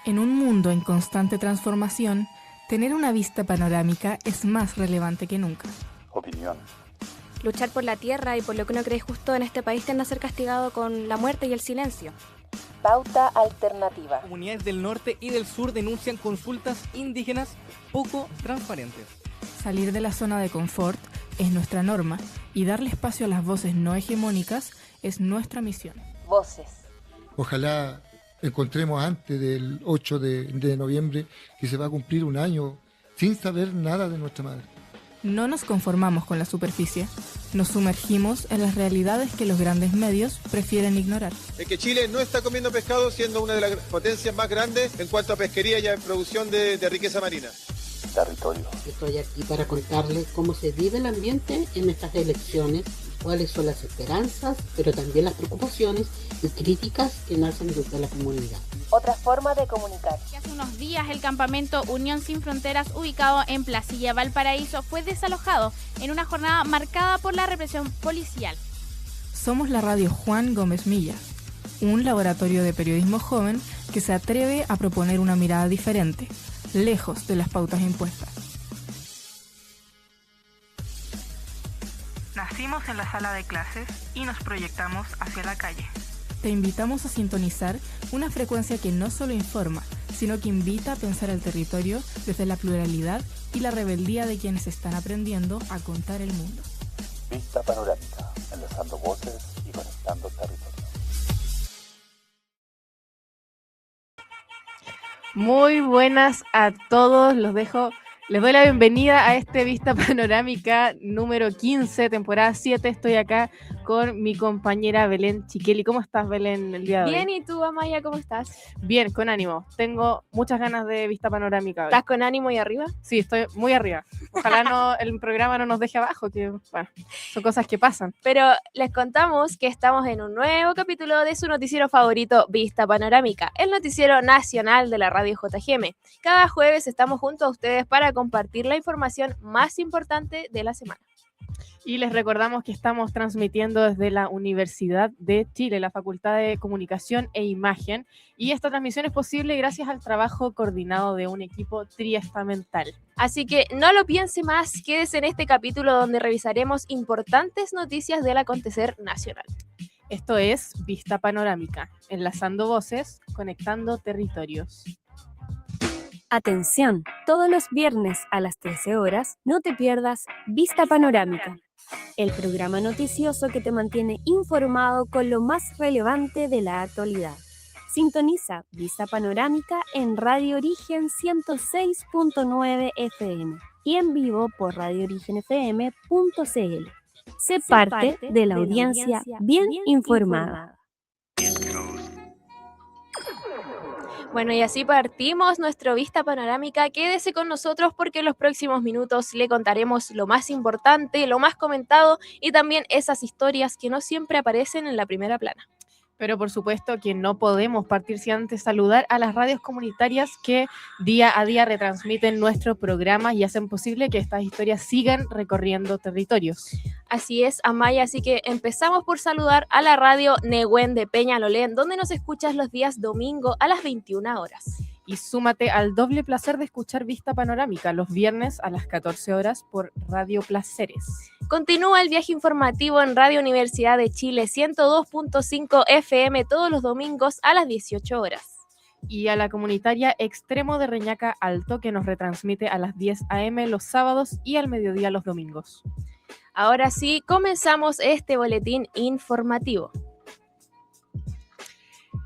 En un mundo en constante transformación, tener una vista panorámica es más relevante que nunca. Opinión. Luchar por la tierra y por lo que uno cree justo en este país tiende a ser castigado con la muerte y el silencio. Pauta alternativa. Comunidades del norte y del sur denuncian consultas indígenas poco transparentes. Salir de la zona de confort es nuestra norma y darle espacio a las voces no hegemónicas es nuestra misión. Voces. Ojalá encontremos antes del 8 de noviembre que se va a cumplir un año sin saber nada de nuestra madre. No nos conformamos con la superficie, nos sumergimos en las realidades que los grandes medios prefieren ignorar. Es que Chile no está comiendo pescado siendo una de las potencias más grandes en cuanto a pesquería y a producción de riqueza marina. Territorio. Estoy aquí para contarles cómo se vive el ambiente en estas elecciones, cuáles son las esperanzas, pero también las preocupaciones y críticas que nacen desde la comunidad. Otra forma de comunicar. Hace unos días el campamento Unión Sin Fronteras, ubicado en Placilla, Valparaíso, fue desalojado en una jornada marcada por la represión policial. Somos la radio Juan Gómez Milla, un laboratorio de periodismo joven que se atreve a proponer una mirada diferente, lejos de las pautas impuestas. Nacimos en la sala de clases y nos proyectamos hacia la calle. Te invitamos a sintonizar una frecuencia que no solo informa, sino que invita a pensar el territorio desde la pluralidad y la rebeldía de quienes están aprendiendo a contar el mundo. Vista panorámica, enlazando voces y conectando territorios. Muy buenas a todos, les doy la bienvenida a este Vista Panorámica número 15, temporada 7. Estoy acá con mi compañera Belén Chiqueli. ¿Cómo estás, Belén, el día de hoy? Bien, ¿y tú, Amaya, cómo estás? Bien, con ánimo. Tengo muchas ganas de Vista Panorámica hoy. ¿Estás con ánimo y arriba? Sí, estoy muy arriba. Ojalá el programa no nos deje abajo, que bueno, son cosas que pasan. Pero les contamos que estamos en un nuevo capítulo de su noticiero favorito, Vista Panorámica, el noticiero nacional de la radio JGM. Cada jueves estamos junto a ustedes para compartir la información más importante de la semana. Y les recordamos que estamos transmitiendo desde la Universidad de Chile, la Facultad de Comunicación e Imagen, y esta transmisión es posible gracias al trabajo coordinado de un equipo triestamental. Así que no lo piense más, quédese en este capítulo donde revisaremos importantes noticias del acontecer nacional. Esto es Vista Panorámica, enlazando voces, conectando territorios. Atención, todos los viernes a las 13 horas no te pierdas Vista Panorámica, el programa noticioso que te mantiene informado con lo más relevante de la actualidad. Sintoniza Vista Panorámica en Radio Origen 106.9 FM y en vivo por radioorigenfm.cl. Sé parte de la audiencia bien informada. Bueno, y así partimos nuestro Vista Panorámica. Quédese con nosotros porque en los próximos minutos le contaremos lo más importante, lo más comentado y también esas historias que no siempre aparecen en la primera plana. Pero por supuesto que no podemos partir sin antes saludar a las radios comunitarias que día a día retransmiten nuestro programa y hacen posible que estas historias sigan recorriendo territorios. Así es, Amaya, así que empezamos por saludar a la radio Nehuen de Peñalolén, donde nos escuchas los días domingo a las 21 horas. Y súmate al doble placer de escuchar Vista Panorámica los viernes a las 14 horas por Radio Placeres. Continúa el viaje informativo en Radio Universidad de Chile 102.5 FM todos los domingos a las 18 horas. Y a la comunitaria Extremo de Reñaca Alto, que nos retransmite a las 10 a.m. los sábados y al mediodía los domingos. Ahora sí, comenzamos este boletín informativo.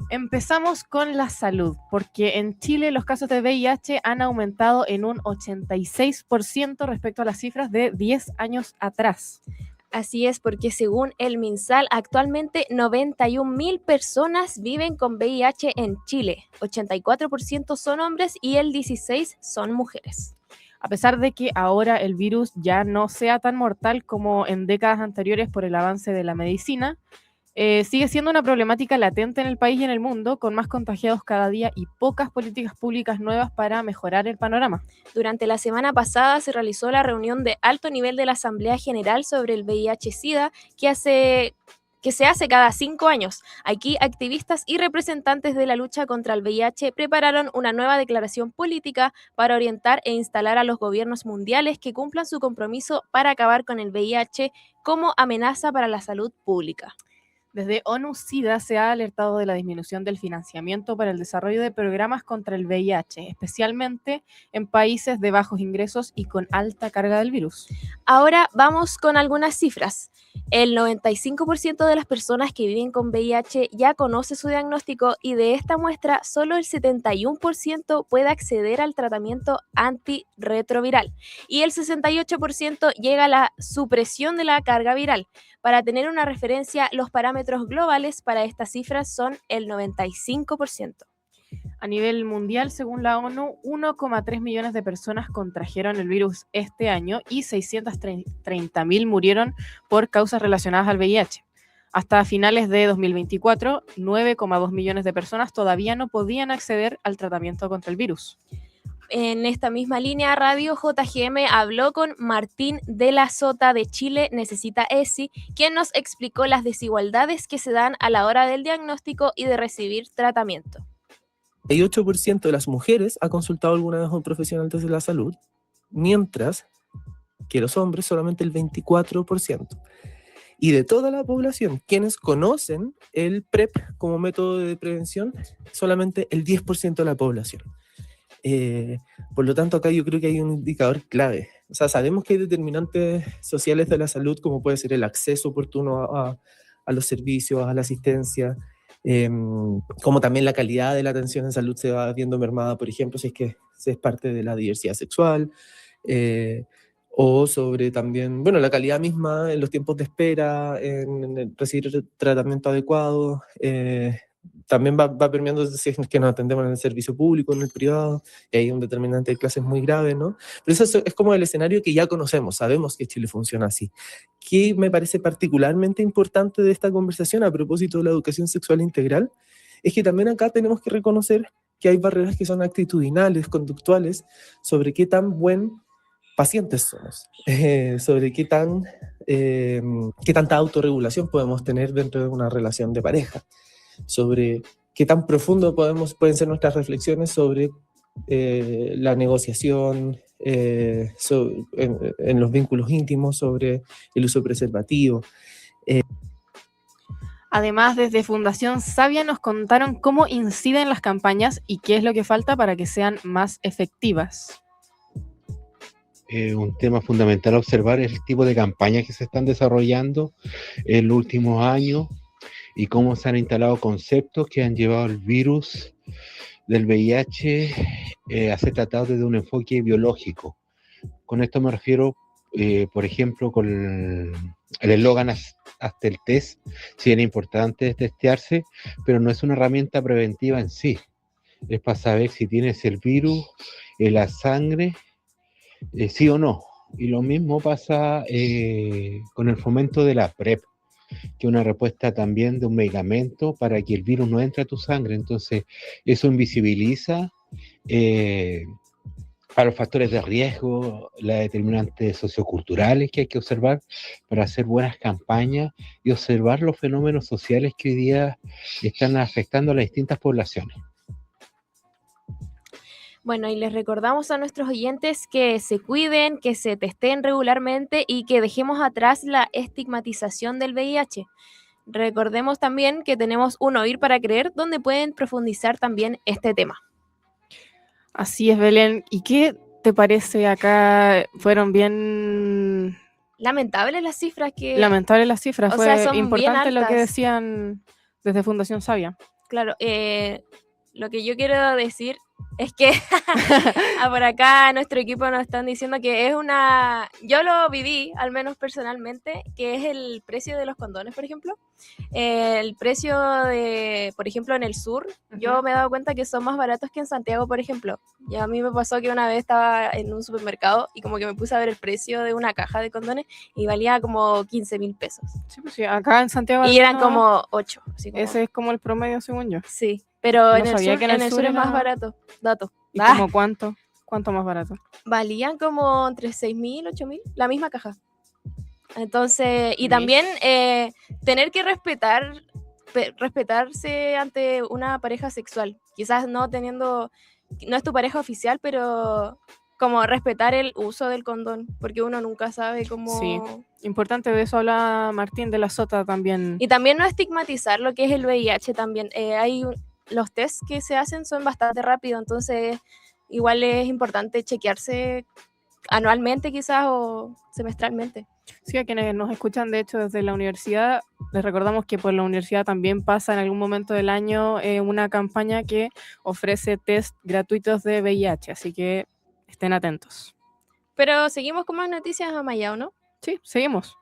Empezamos con la salud, porque en Chile los casos de VIH han aumentado en un 86% respecto a las cifras de 10 años atrás. Así es, porque según el MinSal, actualmente 91.000 personas viven con VIH en Chile. 84% son hombres y el 16% son mujeres. A pesar de que ahora el virus ya no sea tan mortal como en décadas anteriores por el avance de la medicina, sigue siendo una problemática latente en el país y en el mundo, con más contagiados cada día y pocas políticas públicas nuevas para mejorar el panorama. Durante la semana pasada se realizó la reunión de alto nivel de la Asamblea General sobre el VIH-Sida, que hace que se hace cada 5 años. Aquí, activistas y representantes de la lucha contra el VIH prepararon una nueva declaración política para orientar e instalar a los gobiernos mundiales que cumplan su compromiso para acabar con el VIH como amenaza para la salud pública. Desde ONU-SIDA se ha alertado de la disminución del financiamiento para el desarrollo de programas contra el VIH, especialmente en países de bajos ingresos y con alta carga del virus. Ahora vamos con algunas cifras. El 95% de las personas que viven con VIH ya conoce su diagnóstico y de esta muestra solo el 71% puede acceder al tratamiento antirretroviral y el 68% llega a la supresión de la carga viral. Para tener una referencia, los parámetros globales para estas cifras son el 95%. A nivel mundial, según la ONU, 1,3 millones de personas contrajeron el virus este año y 630.000 murieron por causas relacionadas al VIH. Hasta finales de 2024, 9,2 millones de personas todavía no podían acceder al tratamiento contra el virus. En esta misma línea, Radio JGM habló con Martín de la Sota de Chile Necesita ESI, quien nos explicó las desigualdades que se dan a la hora del diagnóstico y de recibir tratamiento. El 8% de las mujeres ha consultado alguna vez a un profesional de la salud, mientras que los hombres solamente el 24%. Y de toda la población, quienes conocen el PrEP como método de prevención, solamente el 10% de la población. Por lo tanto, acá yo creo que hay un indicador clave. O sea, sabemos que hay determinantes sociales de la salud, como puede ser el acceso oportuno a los servicios, a la asistencia, como también la calidad de la atención en salud se va viendo mermada, por ejemplo, si es que se es parte de la diversidad sexual, o sobre también, bueno, la calidad misma en los tiempos de espera, en recibir tratamiento adecuado, también va permeando si es que nos atendemos en el servicio público, en el privado, y hay un determinante de clases muy grave, ¿no? Pero eso es como el escenario que ya conocemos, sabemos que Chile funciona así. ¿Qué me parece particularmente importante de esta conversación a propósito de la educación sexual integral? Es que también acá tenemos que reconocer que hay barreras que son actitudinales, conductuales, sobre qué tan buen pacientes somos, sobre qué tanta autorregulación podemos tener dentro de una relación de pareja, sobre qué tan profundo pueden ser nuestras reflexiones sobre la negociación en los vínculos íntimos, sobre el uso preservativo. Además, desde Fundación Sabia nos contaron cómo inciden las campañas y qué es lo que falta para que sean más efectivas. Un tema fundamental a observar es el tipo de campañas que se están desarrollando en los últimos años y cómo se han instalado conceptos que han llevado el virus del VIH a ser tratado desde un enfoque biológico. Con esto me refiero, por ejemplo, con el eslogan hasta el test. Si bien es importante testearse, pero no es una herramienta preventiva en sí. Es para saber si tienes el virus en la sangre, sí o no. Y lo mismo pasa con el fomento de la PrEP, que es una respuesta también de un medicamento para que el virus no entre a tu sangre. Entonces, eso invisibiliza a los factores de riesgo, las determinantes socioculturales que hay que observar para hacer buenas campañas y observar los fenómenos sociales que hoy día están afectando a las distintas poblaciones. Bueno, y les recordamos a nuestros oyentes que se cuiden, que se testeen regularmente y que dejemos atrás la estigmatización del VIH. Recordemos también que tenemos un Oír para Creer, donde pueden profundizar también este tema. Así es, Belén. ¿Y qué te parece acá? Fueron bien... Lamentables las cifras que... Lamentables las cifras. Fue importante lo que altas. Decían desde Fundación Sabia. Claro, lo que yo quiero decir es que por acá nuestro equipo nos están diciendo que es una... Yo lo viví, al menos personalmente, que es el precio de los condones, por ejemplo. El precio de, por ejemplo, en el sur, yo me he dado cuenta que son más baratos que en Santiago, por ejemplo. Y a mí me pasó que una vez estaba en un supermercado y como que me puse a ver el precio de una caja de condones y valía como 15.000 pesos. Sí, pues sí, acá en Santiago... Y eran como 8. Así como... Ese es como el promedio, según yo. Sí. Pero no en el sur es más barato. Dato. ¿Y como cuánto? ¿Cuánto más barato? Valían como entre 6.000, 8.000, la misma caja. Entonces, y también tener que respetarse ante una pareja sexual. Quizás no es tu pareja oficial, pero como respetar el uso del condón, porque uno nunca sabe cómo... Sí, importante, de eso habla Martín de la Sota también. Y también no estigmatizar lo que es el VIH también. Los tests que se hacen son bastante rápidos, entonces igual es importante chequearse anualmente quizás o semestralmente. Sí, a quienes nos escuchan de hecho desde la universidad, les recordamos que por la universidad también pasa en algún momento del año una campaña que ofrece test gratuitos de VIH, así que estén atentos. Pero seguimos con más noticias, Amaya, ¿o no? Sí, seguimos.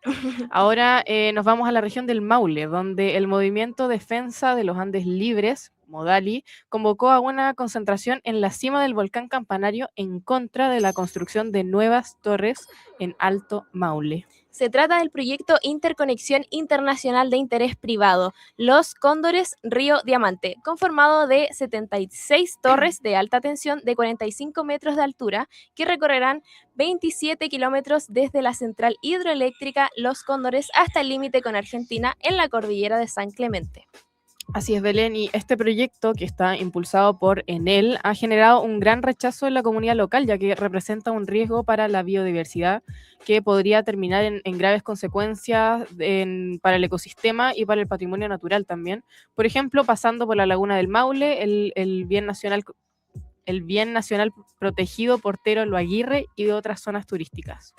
Ahora nos vamos a la región del Maule, donde el Movimiento Defensa de los Andes Libres, Modali, convocó a una concentración en la cima del volcán Campanario en contra de la construcción de nuevas torres en Alto Maule. Se trata del proyecto Interconexión Internacional de Interés Privado, Los Cóndores Río Diamante, conformado de 76 torres de alta tensión de 45 metros de altura que recorrerán 27 kilómetros desde la central hidroeléctrica Los Cóndores hasta el límite con Argentina en la cordillera de San Clemente. Así es, Belén, y este proyecto, que está impulsado por Enel, ha generado un gran rechazo en la comunidad local, ya que representa un riesgo para la biodiversidad que podría terminar en graves consecuencias para el ecosistema y para el patrimonio natural también. Por ejemplo, pasando por la Laguna del Maule, el bien nacional protegido Portero Lo Aguirre y de otras zonas turísticas.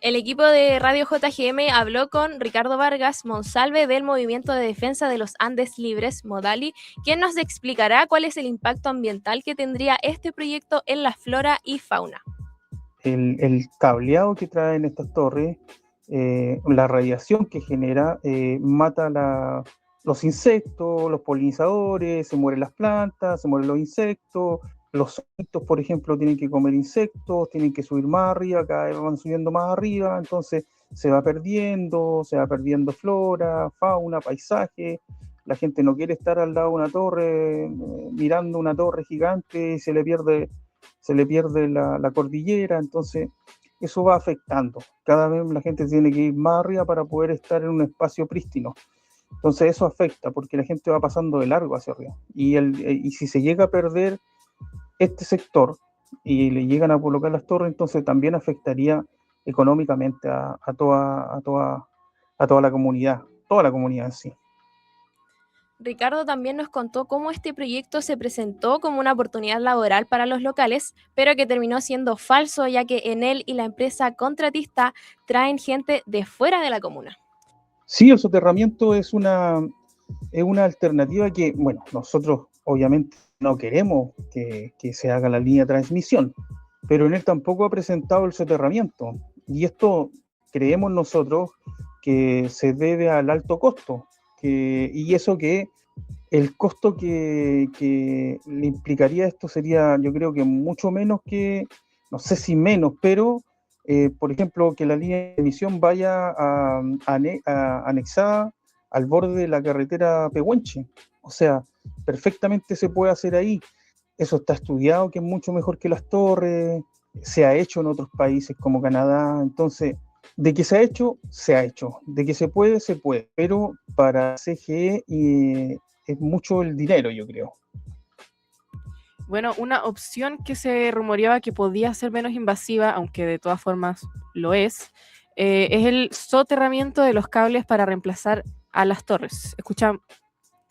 El equipo de Radio JGM habló con Ricardo Vargas Monsalve del Movimiento de Defensa de los Andes Libres, Modali, quien nos explicará cuál es el impacto ambiental que tendría este proyecto en la flora y fauna. El cableado que traen estas torres, la radiación que genera, mata los insectos, los polinizadores, se mueren las plantas, se mueren los insectos. Los insectos, por ejemplo, tienen que comer insectos, tienen que subir más arriba, cada vez van subiendo más arriba, entonces se va perdiendo flora, fauna, paisaje. La gente no quiere estar al lado de una torre, mirando una torre gigante, y se le pierde la cordillera, entonces eso va afectando. Cada vez la gente tiene que ir más arriba para poder estar en un espacio prístino. Entonces eso afecta, porque la gente va pasando de largo hacia arriba. Y si se llega a perder este sector y le llegan a colocar las torres, entonces también afectaría económicamente a toda la comunidad en sí. Ricardo también nos contó cómo este proyecto se presentó como una oportunidad laboral para los locales, pero que terminó siendo falso, ya que Enel y la empresa contratista traen gente de fuera de la comuna. Sí, el soterramiento es una alternativa que, bueno, nosotros obviamente no queremos que se haga la línea de transmisión, pero Enel tampoco ha presentado el soterramiento, y esto creemos nosotros que se debe al alto costo, y eso que el costo que le implicaría esto sería, yo creo que mucho menos que, no sé si menos, pero por ejemplo, que la línea de emisión vaya anexada al borde de la carretera Pehuenche. O sea, perfectamente se puede hacer ahí. Eso está estudiado, que es mucho mejor que las torres, se ha hecho en otros países como Canadá. Entonces, de que se ha hecho, de que se puede, pero para CGE es mucho el dinero, yo creo. Bueno, una opción que se rumoreaba que podía ser menos invasiva, aunque de todas formas lo es el soterramiento de los cables para reemplazar a las torres.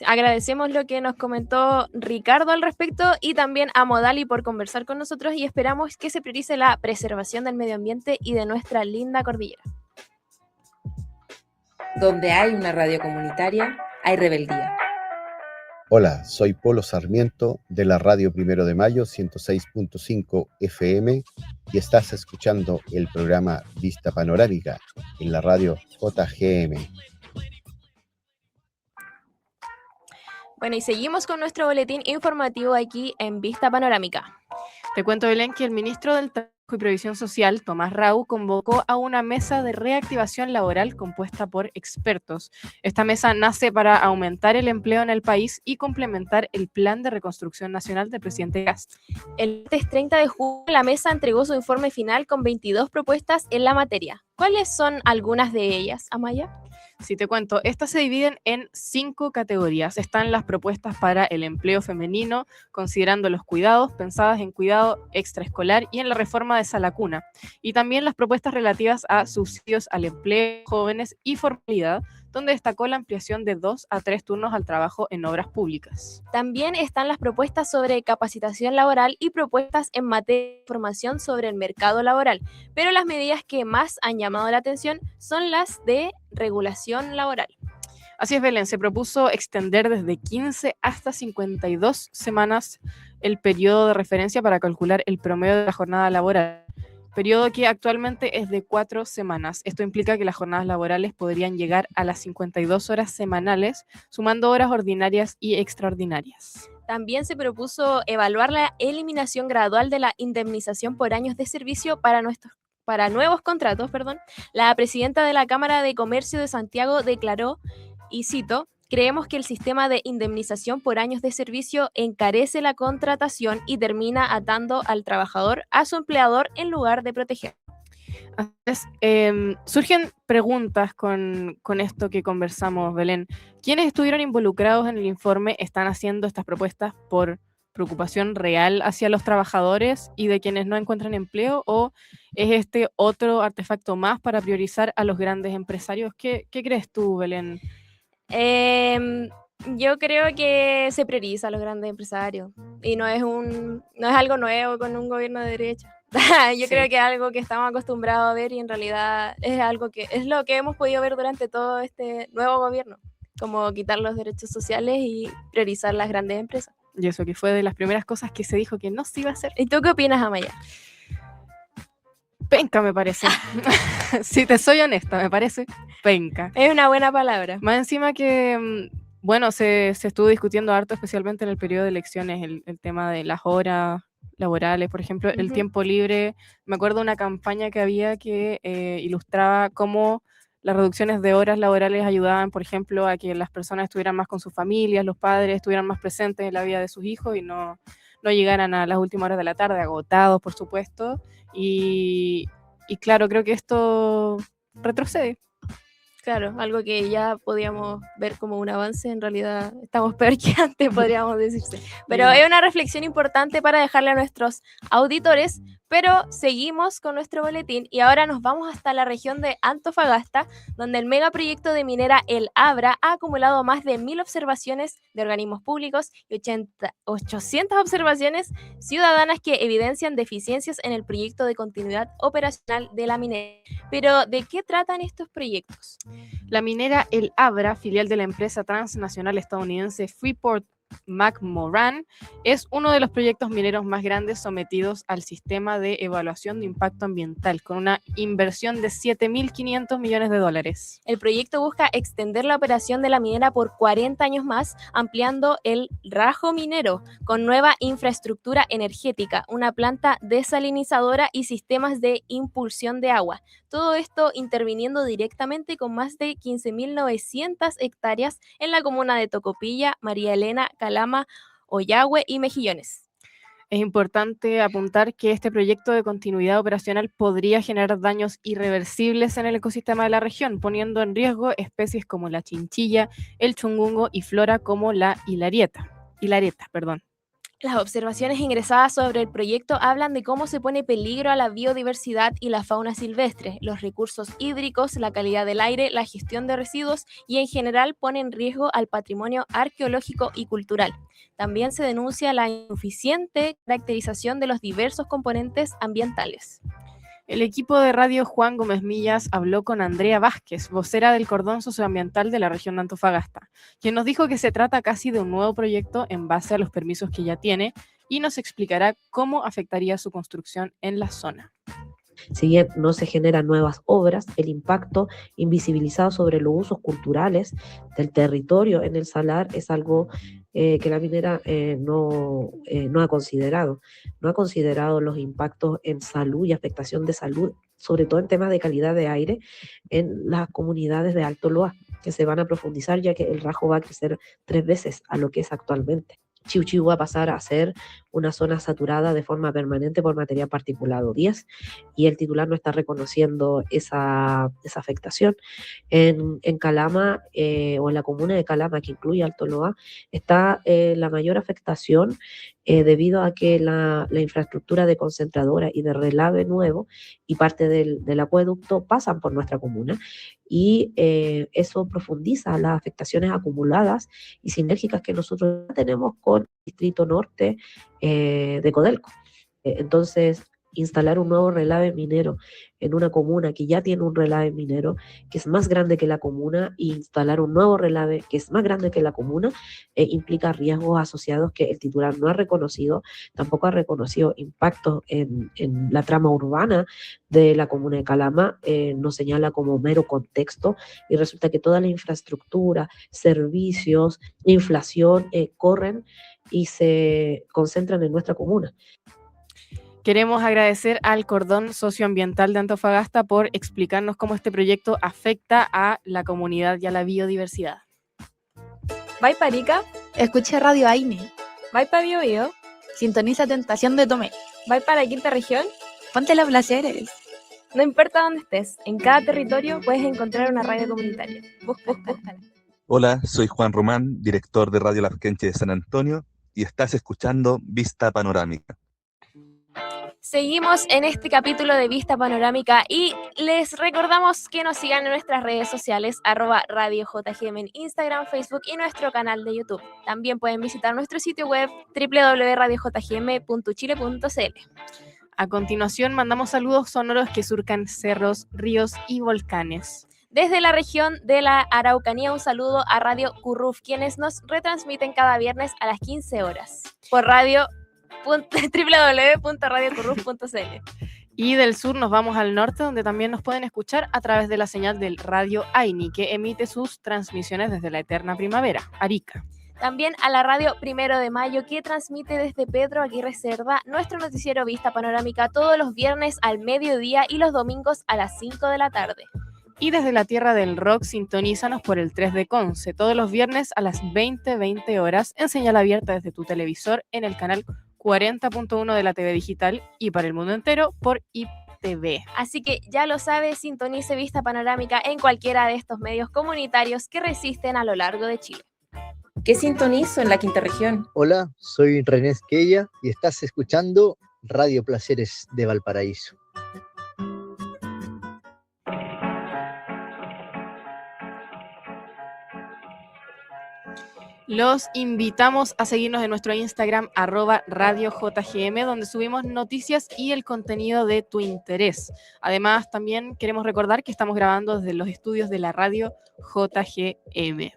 Agradecemos lo que nos comentó Ricardo al respecto y también a Modali por conversar con nosotros, y esperamos que se priorice la preservación del medio ambiente y de nuestra linda cordillera. Donde hay una radio comunitaria, hay rebeldía. Hola, soy Polo Sarmiento de la Radio 1 de Mayo 106.5 FM y estás escuchando el programa Vista Panorámica en la radio JGM. Bueno, y seguimos con nuestro boletín informativo aquí en Vista Panorámica. Te cuento, Belén, que el ministro del y Previsión Social, Tomás Rau, convocó a una mesa de reactivación laboral compuesta por expertos. Esta mesa nace para aumentar el empleo en el país y complementar el Plan de Reconstrucción Nacional del presidente Kast. El martes 30 de junio, la mesa entregó su informe final con 22 propuestas en la materia. ¿Cuáles son algunas de ellas, Amaya? Si te cuento, estas se dividen en 5 categorías. Están las propuestas para el empleo femenino, considerando los cuidados, pensadas en cuidado extraescolar y en la reforma de Salacuna. Y también las propuestas relativas a subsidios al empleo, jóvenes y formalidad, donde destacó la ampliación de 2 a 3 turnos al trabajo en obras públicas. También están las propuestas sobre capacitación laboral y propuestas en materia de formación sobre el mercado laboral, pero las medidas que más han llamado la atención son las de regulación laboral. Así es, Belén, se propuso extender desde 15 hasta 52 semanas el periodo de referencia para calcular el promedio de la jornada laboral, periodo que actualmente es de 4 semanas. Esto implica que las jornadas laborales podrían llegar a las 52 horas semanales, sumando horas ordinarias y extraordinarias. También se propuso evaluar la eliminación gradual de la indemnización por años de servicio para nuevos contratos. La presidenta de la Cámara de Comercio de Santiago declaró, y cito, creemos que el sistema de indemnización por años de servicio encarece la contratación y termina atando al trabajador a su empleador en lugar de proteger. Surgen preguntas con esto que conversamos, Belén. ¿Quiénes estuvieron involucrados en el informe están haciendo estas propuestas por preocupación real hacia los trabajadores y de quienes no encuentran empleo, o es este otro artefacto más para priorizar a los grandes empresarios? ¿Qué crees tú, Belén? Yo creo que se prioriza a los grandes empresarios y no es algo nuevo con un gobierno de derecha. Yo creo que es algo que estamos acostumbrados a ver y en realidad es lo que hemos podido ver durante todo este nuevo gobierno, como quitar los derechos sociales y priorizar las grandes empresas. Y eso que fue de las primeras cosas que se dijo que no se iba a hacer. ¿Y tú qué opinas, Amaya? Penca, me parece. Si te soy honesta, me parece penca. Es una buena palabra. Más encima que, bueno, se estuvo discutiendo harto, especialmente en el periodo de elecciones, el tema de las horas laborales, por ejemplo, el tiempo libre. Me acuerdo de una campaña que había que ilustraba cómo las reducciones de horas laborales ayudaban, por ejemplo, a que las personas estuvieran más con sus familias, los padres estuvieran más presentes en la vida de sus hijos y no llegaran a las últimas horas de la tarde, agotados, por supuesto. Y claro, creo que esto retrocede. Claro, algo que ya podíamos ver como un avance, en realidad estamos peor que antes, podríamos decirse. Pero es una reflexión importante para dejarle a nuestros auditores, pero seguimos con nuestro boletín y ahora nos vamos hasta la región de Antofagasta, donde el megaproyecto de minera El Abra ha acumulado más de 1.000 observaciones de organismos públicos y 800 observaciones ciudadanas que evidencian deficiencias en el proyecto de continuidad operacional de la minera. Pero, ¿de qué tratan estos proyectos? La minera El Abra, filial de la empresa transnacional estadounidense Freeport-McMoRan, es uno de los proyectos mineros más grandes sometidos al sistema de evaluación de impacto ambiental, con una inversión de $7.500 millones. El proyecto busca extender la operación de la minera por 40 años más, ampliando el rajo minero con nueva infraestructura energética, una planta desalinizadora y sistemas de impulsión de agua. Todo esto interviniendo directamente con más de 15.900 hectáreas en la comuna de Tocopilla, María Elena, Calama, Ollagüe y Mejillones. Es importante apuntar que este proyecto de continuidad operacional podría generar daños irreversibles en el ecosistema de la región, poniendo en riesgo especies como la chinchilla, el chungungo y flora como la hilareta. Las observaciones ingresadas sobre el proyecto hablan de cómo se pone peligro a la biodiversidad y la fauna silvestre, los recursos hídricos, la calidad del aire, la gestión de residuos y en general pone en riesgo al patrimonio arqueológico y cultural. También se denuncia la insuficiente caracterización de los diversos componentes ambientales. El equipo de Radio Juan Gómez Millas habló con Andrea Vázquez, vocera del Cordón Socioambiental de la región de Antofagasta, quien nos dijo que se trata casi de un nuevo proyecto en base a los permisos que ya tiene y nos explicará cómo afectaría su construcción en la zona. Si bien no se generan nuevas obras, el impacto invisibilizado sobre los usos culturales del territorio en el salar es algo que la minera no ha considerado. No ha considerado los impactos en salud y afectación de salud, sobre todo en temas de calidad de aire en las comunidades de Alto Loa, que se van a profundizar ya que el Rajo va a crecer 3 veces a lo que es actualmente. Chiu Chiu va a pasar a ser una zona saturada de forma permanente por material particulado 10 y el titular no está reconociendo esa afectación. En Calama o en la comuna de Calama, que incluye Alto Loa, está la mayor afectación debido a que la infraestructura de concentradora y de relave nuevo y parte del acueducto pasan por nuestra comuna y eso profundiza las afectaciones acumuladas y sinérgicas que nosotros tenemos con el Distrito Norte de Codelco. Entonces, instalar un nuevo relave minero en una comuna que ya tiene un relave minero que es más grande que la comuna, e instalar un nuevo relave que es más grande que la comuna, implica riesgos asociados que el titular no ha reconocido, tampoco ha reconocido impactos en la trama urbana de la comuna de Calama, nos señala como mero contexto y resulta que toda la infraestructura, servicios, inflación corren y se concentran en nuestra comuna. Queremos agradecer al Cordón Socioambiental de Antofagasta por explicarnos cómo este proyecto afecta a la comunidad y a la biodiversidad. ¿Vai para Arica? Escucha Radio Aine. ¿Vai para Biobío? Sintoniza Tentación de Tomé. ¿Vai para la quinta región? Ponte los placeres. No importa dónde estés, en cada territorio puedes encontrar una radio comunitaria. Búscala. Hola, soy Juan Román, director de Radio Lasquenche de San Antonio, y estás escuchando Vista Panorámica. Seguimos en este capítulo de Vista Panorámica y les recordamos que nos sigan en nuestras redes sociales @RadioJGM en Instagram, Facebook y nuestro canal de YouTube. También pueden visitar nuestro sitio web www.radiojgm.chile.cl. A continuación mandamos saludos sonoros que surcan cerros, ríos y volcanes. Desde la región de la Araucanía, un saludo a Radio Curruf, quienes nos retransmiten cada viernes a las 15 horas por www.radiocurruf.cl. Y del sur nos vamos al norte, donde también nos pueden escuchar a través de la señal del Radio Aini, que emite sus transmisiones desde la eterna primavera, Arica. También a la radio 1 de Mayo, que transmite desde Pedro Aguirre Cerda nuestro noticiero Vista Panorámica todos los viernes al mediodía y los domingos a las 5 de la tarde. Y desde la tierra del rock, sintonízanos por el 3 de Conce, todos los viernes a las 20 horas, en señal abierta desde tu televisor en el canal 40.1 de la TV digital y para el mundo entero por IPTV. Así que ya lo sabes, sintonice Vista Panorámica en cualquiera de estos medios comunitarios que resisten a lo largo de Chile. ¿Qué sintonizo en la quinta región? Hola, soy René Esquella y estás escuchando Radio Placeres de Valparaíso. Los invitamos a seguirnos en nuestro Instagram @RadioJGM, donde subimos noticias y el contenido de tu interés. Además, también queremos recordar que estamos grabando desde los estudios de la radio JGM.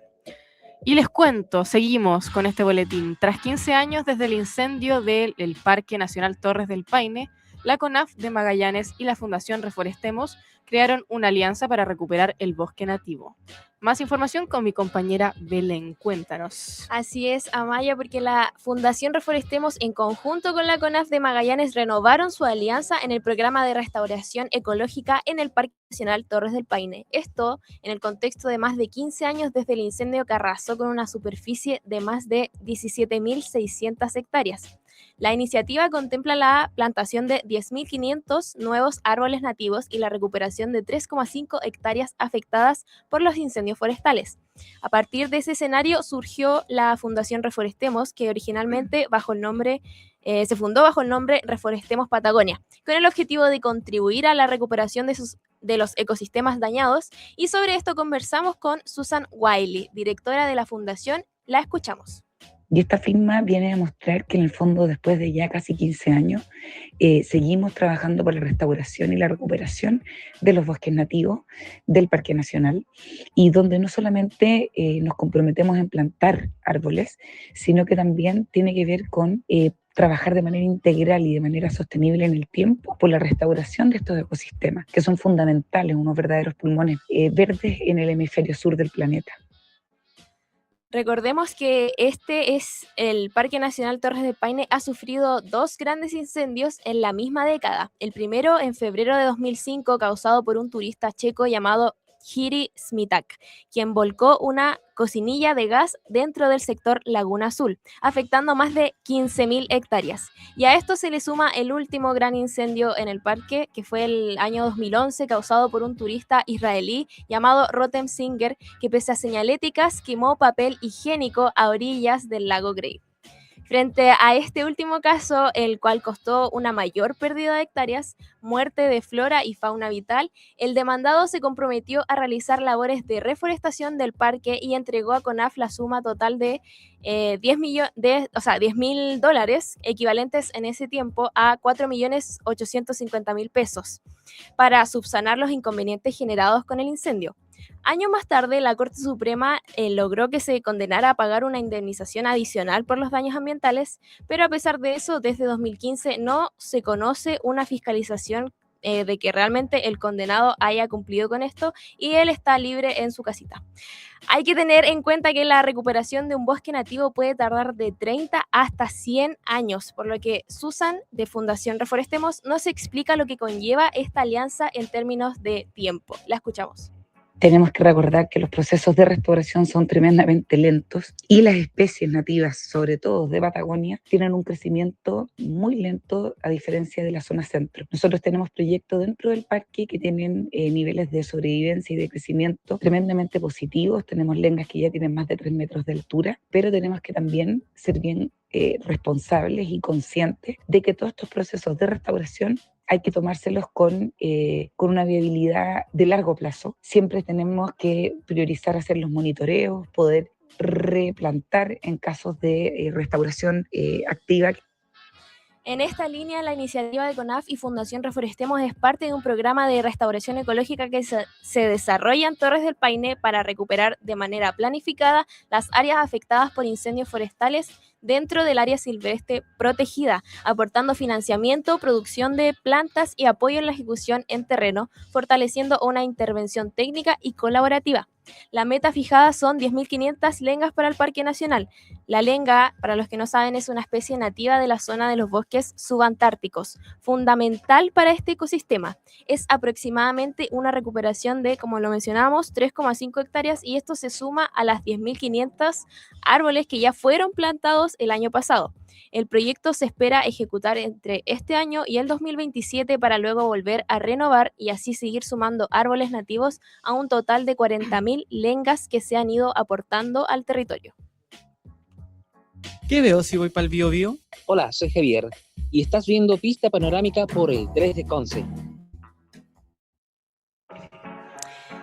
Y les cuento, seguimos con este boletín. Tras 15 años desde el incendio del Parque Nacional Torres del Paine, la CONAF de Magallanes y la Fundación Reforestemos crearon una alianza para recuperar el bosque nativo. Más información con mi compañera Belén, cuéntanos. Así es, Amaya, porque la Fundación Reforestemos en conjunto con la CONAF de Magallanes renovaron su alianza en el programa de restauración ecológica en el Parque Nacional Torres del Paine. Esto en el contexto de más de 15 años desde el incendio que arrasó con una superficie de más de 17.600 hectáreas. La iniciativa contempla la plantación de 10.500 nuevos árboles nativos y la recuperación de 3,5 hectáreas afectadas por los incendios forestales. A partir de ese escenario surgió la Fundación Reforestemos, que originalmente se fundó bajo el nombre Reforestemos Patagonia, con el objetivo de contribuir a la recuperación de los ecosistemas dañados. Y sobre esto conversamos con Susan Wiley, directora de la Fundación. La escuchamos. Y esta firma viene a mostrar que en el fondo, después de ya casi 15 años, seguimos trabajando por la restauración y la recuperación de los bosques nativos del Parque Nacional, y donde no solamente nos comprometemos en plantar árboles, sino que también tiene que ver con trabajar de manera integral y de manera sostenible en el tiempo por la restauración de estos ecosistemas, que son fundamentales, unos verdaderos pulmones verdes en el hemisferio sur del planeta. Recordemos que este es el Parque Nacional Torres del Paine, ha sufrido 2 grandes incendios en la misma década. El primero en febrero de 2005, causado por un turista checo llamado Jiří Smitak, quien volcó una cocinilla de gas dentro del sector Laguna Azul, afectando más de 15.000 hectáreas. Y a esto se le suma el último gran incendio en el parque, que fue el año 2011, causado por un turista israelí llamado Rotem Singer, que pese a señaléticas quemó papel higiénico a orillas del lago Grey. Frente a este último caso, el cual costó una mayor pérdida de hectáreas, muerte de flora y fauna vital, el demandado se comprometió a realizar labores de reforestación del parque y entregó a CONAF la suma total de $10.000, equivalentes en ese tiempo a 4.850.000 pesos, para subsanar los inconvenientes generados con el incendio. Años más tarde, la Corte Suprema logró que se condenara a pagar una indemnización adicional por los daños ambientales, pero a pesar de eso, desde 2015 no se conoce una fiscalización de que realmente el condenado haya cumplido con esto y él está libre en su casita. Hay que tener en cuenta que la recuperación de un bosque nativo puede tardar de 30 hasta 100 años, por lo que Susan, de Fundación Reforestemos, nos explica lo que conlleva esta alianza en términos de tiempo. La escuchamos. Tenemos que recordar que los procesos de restauración son tremendamente lentos y las especies nativas, sobre todo de Patagonia, tienen un crecimiento muy lento a diferencia de la zona centro. Nosotros tenemos proyectos dentro del parque que tienen niveles de sobrevivencia y de crecimiento tremendamente positivos. Tenemos lengas que ya tienen más de 3 metros de altura, pero tenemos que también ser bien responsables y conscientes de que todos estos procesos de restauración hay que tomárselos con una viabilidad de largo plazo. Siempre tenemos que priorizar hacer los monitoreos, poder replantar en casos de restauración activa. En esta línea, la iniciativa de CONAF y Fundación Reforestemos es parte de un programa de restauración ecológica que se desarrolla en Torres del Paine para recuperar de manera planificada las áreas afectadas por incendios forestales dentro del área silvestre protegida, aportando financiamiento, producción de plantas y apoyo en la ejecución en terreno, fortaleciendo una intervención técnica y colaborativa. La meta fijada son 10.500 lengas para el Parque Nacional. La lenga, para los que no saben, es una especie nativa de la zona de los bosques subantárticos, fundamental para este ecosistema. Es aproximadamente una recuperación de, como lo mencionábamos, 3,5 hectáreas y esto se suma a las 10.500 árboles que ya fueron plantados el año pasado. El proyecto se espera ejecutar entre este año y el 2027 para luego volver a renovar y así seguir sumando árboles nativos a un total de 40.000 lengas que se han ido aportando al territorio. ¿Qué veo si voy para el Bío Bío? Hola, soy Javier y estás viendo Vista Panorámica por el 3 de Conce.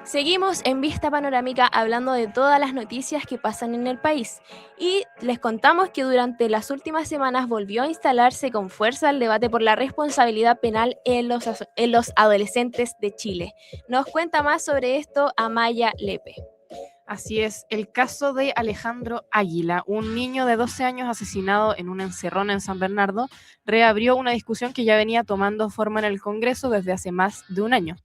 Seguimos en Vista Panorámica hablando de todas las noticias que pasan en el país y les contamos que durante las últimas semanas volvió a instalarse con fuerza el debate por la responsabilidad penal en los adolescentes de Chile. Nos cuenta más sobre esto Amaya Lepe. Así es, el caso de Alejandro Águila, un niño de 12 años asesinado en una encerrona en San Bernardo, reabrió una discusión que ya venía tomando forma en el Congreso desde hace más de un año.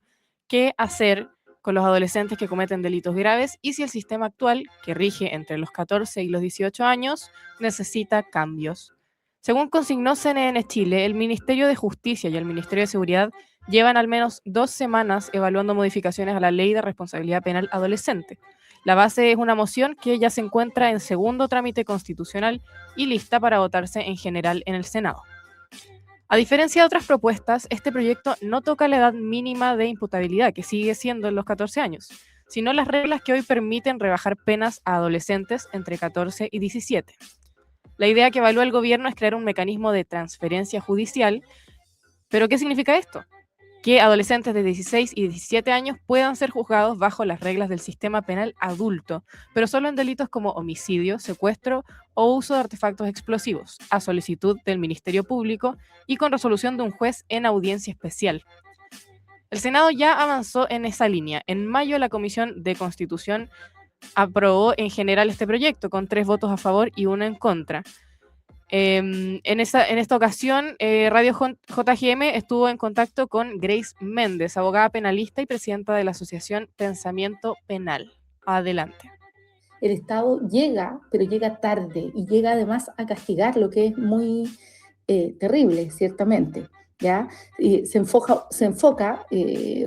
¿Qué hacer con los adolescentes que cometen delitos graves y si el sistema actual, que rige entre los 14 y los 18 años, necesita cambios? Según consignó CNN Chile, el Ministerio de Justicia y el Ministerio de Seguridad llevan al menos 2 semanas evaluando modificaciones a la Ley de Responsabilidad Penal Adolescente. La base es una moción que ya se encuentra en segundo trámite constitucional y lista para votarse en general en el Senado. A diferencia de otras propuestas, este proyecto no toca la edad mínima de imputabilidad, que sigue siendo en los 14 años, sino las reglas que hoy permiten rebajar penas a adolescentes entre 14 y 17. La idea que evalúa el gobierno es crear un mecanismo de transferencia judicial. ¿Pero qué significa esto? Que adolescentes de 16 y 17 años puedan ser juzgados bajo las reglas del sistema penal adulto, pero solo en delitos como homicidio, secuestro o uso de artefactos explosivos, a solicitud del Ministerio Público y con resolución de un juez en audiencia especial. El Senado ya avanzó en esa línea. En mayo, la Comisión de Constitución aprobó en general este proyecto, con 3 votos a favor y 1 en contra. En esta ocasión, Radio JGM estuvo en contacto con Grace Méndez, abogada penalista y presidenta de la Asociación Pensamiento Penal. Adelante. el Estado llega, pero llega tarde y llega además a castigar, lo que es muy terrible, ciertamente. ¿Ya? Se enfoca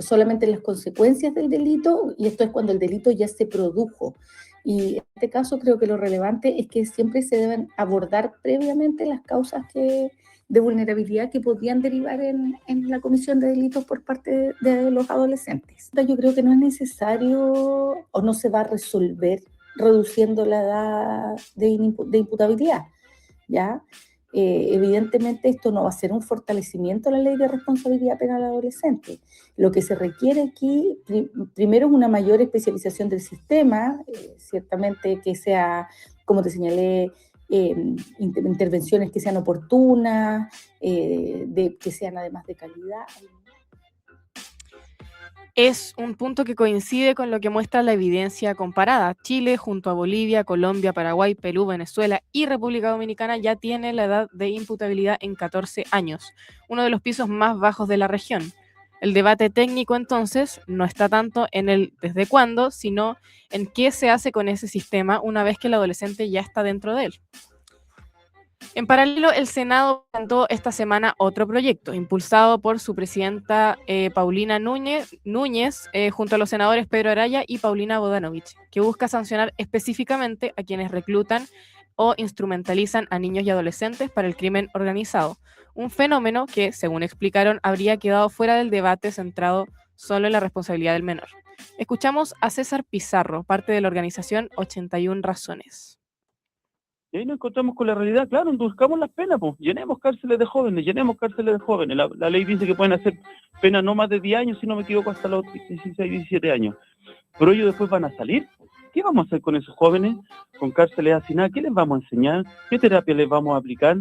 solamente en las consecuencias del delito, y esto es cuando el delito ya se produjo. Y en este caso creo que lo relevante es que siempre se deben abordar previamente las causas de vulnerabilidad que podrían derivar en la comisión de delitos por parte de los adolescentes. Yo creo que no es necesario o no se va a resolver reduciendo la edad de imputabilidad, ¿ya? Evidentemente esto no va a ser un fortalecimiento de la ley de responsabilidad penal adolescente. Lo que se requiere aquí, primero, es una mayor especialización del sistema, ciertamente que sea, como te señalé, intervenciones que sean oportunas, que sean además de calidad. Es un punto que coincide con lo que muestra la evidencia comparada. Chile, junto a Bolivia, Colombia, Paraguay, Perú, Venezuela y República Dominicana, ya tiene la edad de imputabilidad en 14 años, uno de los pisos más bajos de la región. El debate técnico, entonces, no está tanto en el desde cuándo, sino en qué se hace con ese sistema una vez que el adolescente ya está dentro de él. En paralelo, el Senado presentó esta semana otro proyecto, impulsado por su presidenta Paulina Núñez, junto a los senadores Pedro Araya y Paulina Bodanovich, que busca sancionar específicamente a quienes reclutan o instrumentalizan a niños y adolescentes para el crimen organizado, un fenómeno que, según explicaron, habría quedado fuera del debate centrado solo en la responsabilidad del menor. Escuchamos a César Pizarro, parte de la organización 81 Razones. Y ahí nos encontramos con la realidad, claro, buscamos las penas, pues, llenemos cárceles de jóvenes. La ley dice que pueden hacer penas no más de 10 años, si no me equivoco, hasta los 16, 17 años. Pero ellos después van a salir. ¿Qué vamos a hacer con esos jóvenes? Con cárceles así nada, ¿qué les vamos a enseñar? ¿Qué terapia les vamos a aplicar?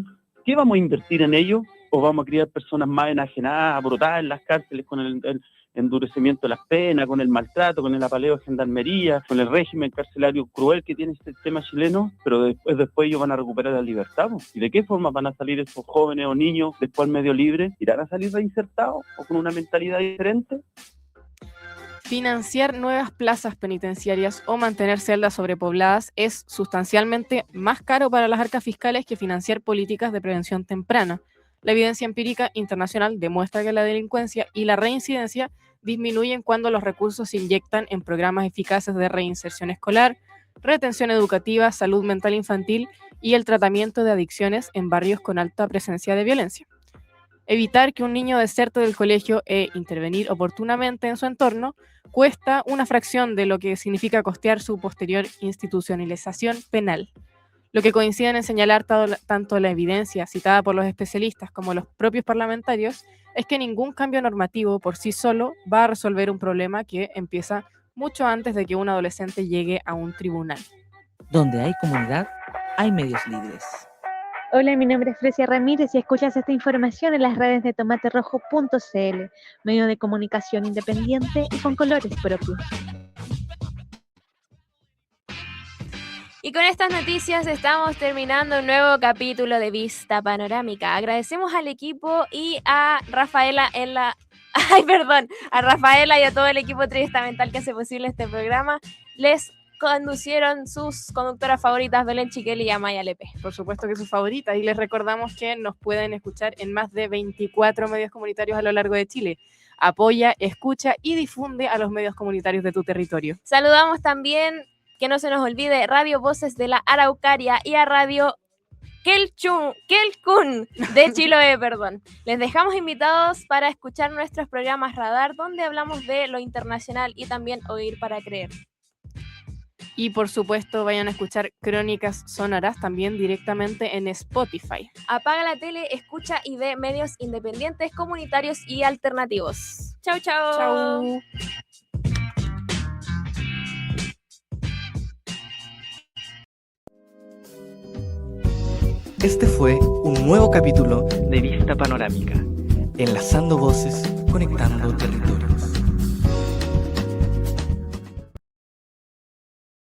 ¿Qué vamos a invertir en ellos? ¿O vamos a criar personas más enajenadas, brotadas en las cárceles con el endurecimiento de las penas, con el maltrato, con el apaleo de gendarmería, con el régimen carcelario cruel que tiene este sistema chileno, pero después ellos van a recuperar la libertad? ¿Y de qué forma van a salir esos jóvenes o niños después al medio libre? ¿Irán a salir reinsertados o con una mentalidad diferente? Financiar nuevas plazas penitenciarias o mantener celdas sobrepobladas es sustancialmente más caro para las arcas fiscales que financiar políticas de prevención temprana. La evidencia empírica internacional demuestra que la delincuencia y la reincidencia disminuyen cuando los recursos se inyectan en programas eficaces de reinserción escolar, retención educativa, salud mental infantil y el tratamiento de adicciones en barrios con alta presencia de violencia. Evitar que un niño deserte del colegio e intervenir oportunamente en su entorno cuesta una fracción de lo que significa costear su posterior institucionalización penal. Lo que coinciden en señalar tanto la evidencia citada por los especialistas como los propios parlamentarios es que ningún cambio normativo por sí solo va a resolver un problema que empieza mucho antes de que un adolescente llegue a un tribunal. Donde hay comunidad, hay medios libres. Hola, mi nombre es Frecia Ramírez y escuchas esta información en las redes de tomaterrojo.cl, medio de comunicación independiente y con colores propios. Y con estas noticias estamos terminando un nuevo capítulo de Vista Panorámica. Agradecemos al equipo y a Rafaela a Rafaela y a todo el equipo triestamental que hace posible este programa. Les conducieron sus conductoras favoritas, Belén Chiquel y Amaya Lepe. Por supuesto que sus favoritas, y les recordamos que nos pueden escuchar en más de 24 medios comunitarios a lo largo de Chile. Apoya, escucha y difunde a los medios comunitarios de tu territorio. Saludamos también, que no se nos olvide, Radio Voces de la Araucaria y a Radio Kelkun de Chiloé, perdón. Les dejamos invitados para escuchar nuestros programas Radar, donde hablamos de lo internacional y también Oír para Creer. Y por supuesto vayan a escuchar Crónicas Sonoras también directamente en Spotify. Apaga la tele, escucha y ve medios independientes, comunitarios y alternativos. Chau, chau. Chau. Este fue un nuevo capítulo de Vista Panorámica, enlazando voces, conectando territorios.